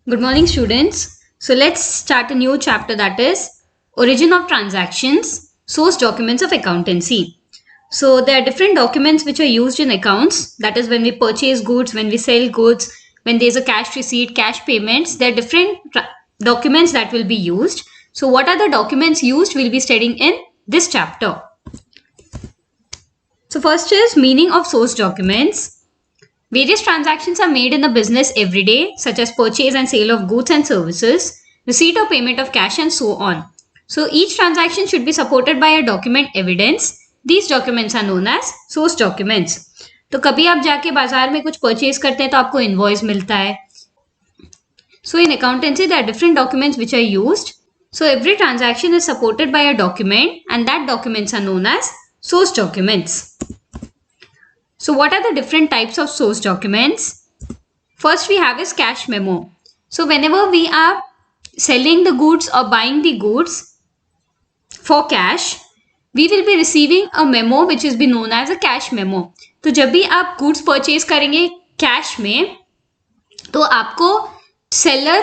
Good morning, students. So let's start a new chapter, that is Origin of Transactions, Source Documents of Accountancy. So there are different documents which are used in accounts. That is when we purchase goods, when we sell goods, when there's a cash receipt, cash payments. There are different documents that will be used. So what are the documents used we'll be studying in this chapter. So first is meaning of source documents. Various transactions are made in the business every day, such as purchase and sale of goods and services, receipt or payment of cash, and so on. So each transaction should be supported by a document evidence. These documents are known as source documents. तो कभी आप जाके बाजार में कुछ purchase करते हैं तो आपको इनवॉइस मिलता है. So in accountancy there are different documents which are used. So every transaction is supported by a document and that documents are known as source documents. So what are the different types of source documents? First we have is cash memo. So whenever we are selling the goods or buying the goods for cash, we will be receiving a memo which is be known as a cash memo. तो जब भी आप goods purchase करेंगे cash में तो आपको seller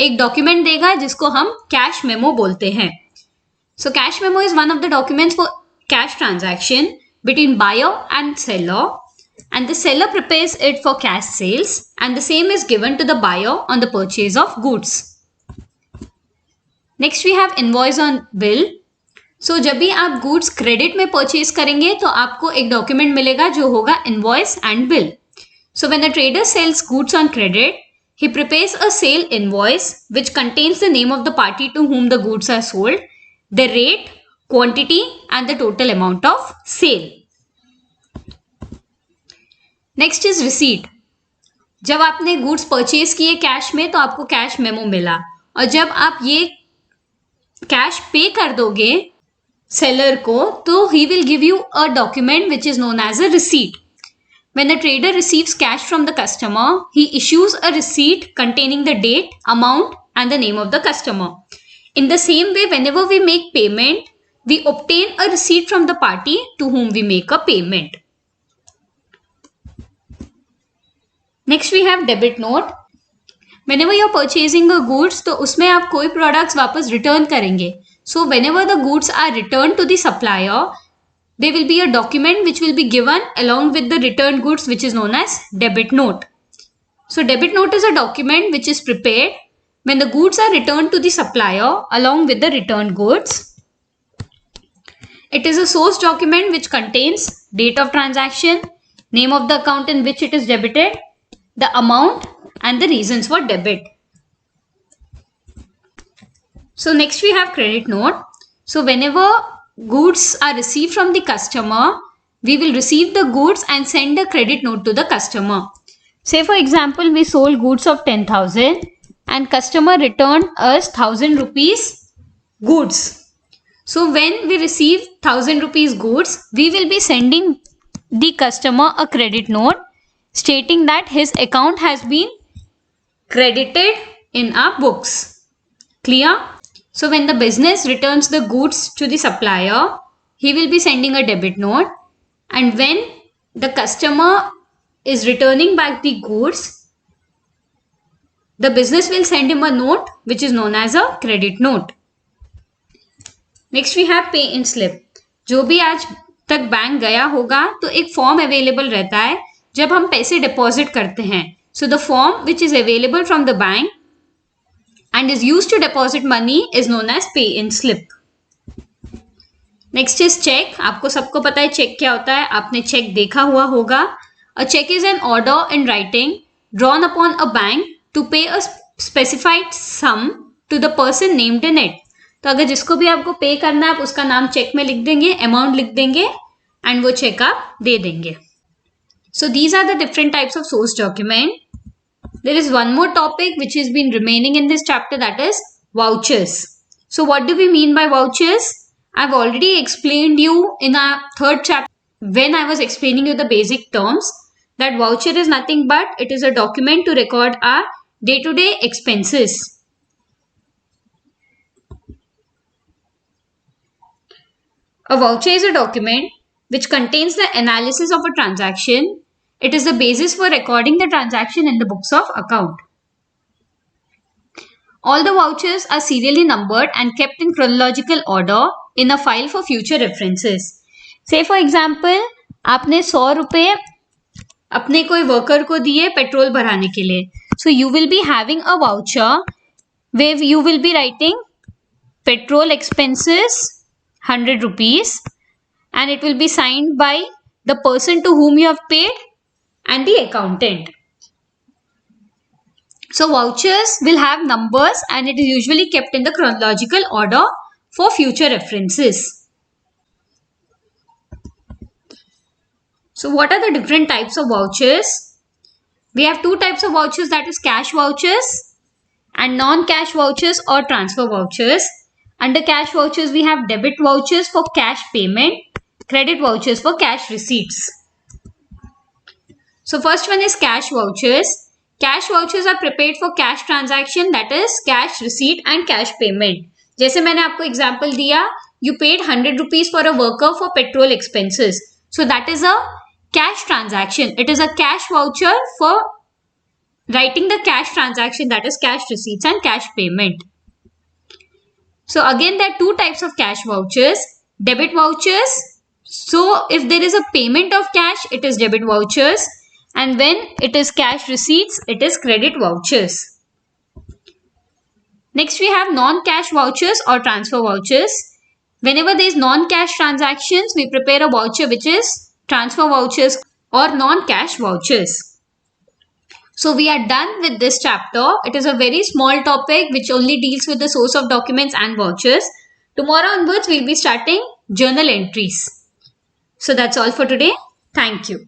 एक document देगा जिसको हम cash memo बोलते हैं. So cash memo is one of the documents for cash transaction between buyer and seller, and the seller prepares it for cash sales and the same is given to the buyer on the purchase of goods. Next we have invoice on bill. So जब भी आप goods credit में purchase करेंगे तो आपको एक document मिलेगा जो होगा invoice and bill. So when a trader sells goods on credit, he prepares a sale invoice which contains the name of the party to whom the goods are sold, the rate, quantity and the total amount of sale. Next is receipt. जब आपने goods purchase किए cash में तो आपको cash memo मिला और जब आप ये कैश पे कर दोगे सेलर को तो he will give you a document which is known as a receipt. When a trader receives cash from the customer, he issues a receipt containing the date, amount and the name of the customer. In the same way, whenever we make payment, we obtain a receipt from the party to whom we make a payment. Next we have debit note. Whenever you are purchasing a goods तो उसमें आप कोई products वापस return करेंगे. So whenever the goods are returned to the supplier, there will be a document which will be given along with the returned goods which is known as debit note. So debit note is a document which is prepared when the goods are returned to the supplier along with the returned goods. It is a source document which contains date of transaction, name of the account in which it is debited, the amount and the reasons for debit. So next we have credit note. So whenever goods are received from the customer, we will receive the goods and send a credit note to the customer. Say for example, we sold goods of 10,000 and customer returned us 1,000 rupees goods. So when we receive 1,000 rupees goods, we will be sending the customer a credit note stating that his account has been credited in our books. Clear? So when the business returns the goods to the supplier, he will be sending a debit note, and when the customer is returning back the goods, the business will send him a note which is known as a credit note. Next we have pay in slip. जो भी आज तक bank गया होगा तो एक form available रहता है जब हम पैसे डिपॉजिट करते हैं. So the form which is available from the bank and is used to deposit money is known as pay in slip. Next is check. आपको सबको पता है चेक क्या होता है, आपने चेक देखा हुआ होगा. A check is an order in writing drawn upon a bank to pay a specified sum to the person named in it. तो अगर जिसको भी आपको पे करना है आप उसका नाम चेक में लिख देंगे, अमाउंट लिख देंगे एंड वो चेक आप दे देंगे. So these are the different types of source document. There is one more topic which has been remaining in this chapter, that is vouchers. So what do we mean by vouchers? I've already explained you in our third chapter when I was explaining you the basic terms that voucher is nothing but it is a document to record our day-to-day expenses. A voucher is a document which contains the analysis of a transaction. It is the basis for recording the transaction in the books of account. All the vouchers are serially numbered and kept in chronological order in a file for future references. Say for example, आपने 100 रुपए अपने कोई worker को दिए petrol भराने के लिए. So you will be having a voucher where you will be writing petrol expenses 100 rupees and it will be signed by the person to whom you have paid and the accountant. So vouchers will have numbers and it is usually kept in the chronological order for future references. So what are the different types of vouchers? We have two types of vouchers, that is cash vouchers and non-cash vouchers or transfer vouchers. Under cash vouchers, we have debit vouchers for cash payment, credit vouchers for cash receipts. So first one is cash vouchers. Cash vouchers are prepared for cash transaction, that is cash receipt and cash payment. जैसे मैंने आपको example दिया, you paid 100 rupees for a worker for petrol expenses. So that is a cash transaction. It is a cash voucher for writing the cash transaction, that is cash receipts and cash payment. So again, there are two types of cash vouchers. Debit vouchers. So if there is a payment of cash, it is debit vouchers. And when it is cash receipts, it is credit vouchers. Next, we have non-cash vouchers or transfer vouchers. Whenever there is non-cash transactions, we prepare a voucher which is transfer vouchers or non-cash vouchers. So we are done with this chapter. It is a very small topic which only deals with the source of documents and vouchers. Tomorrow onwards, we'll be starting journal entries. So that's all for today. Thank you.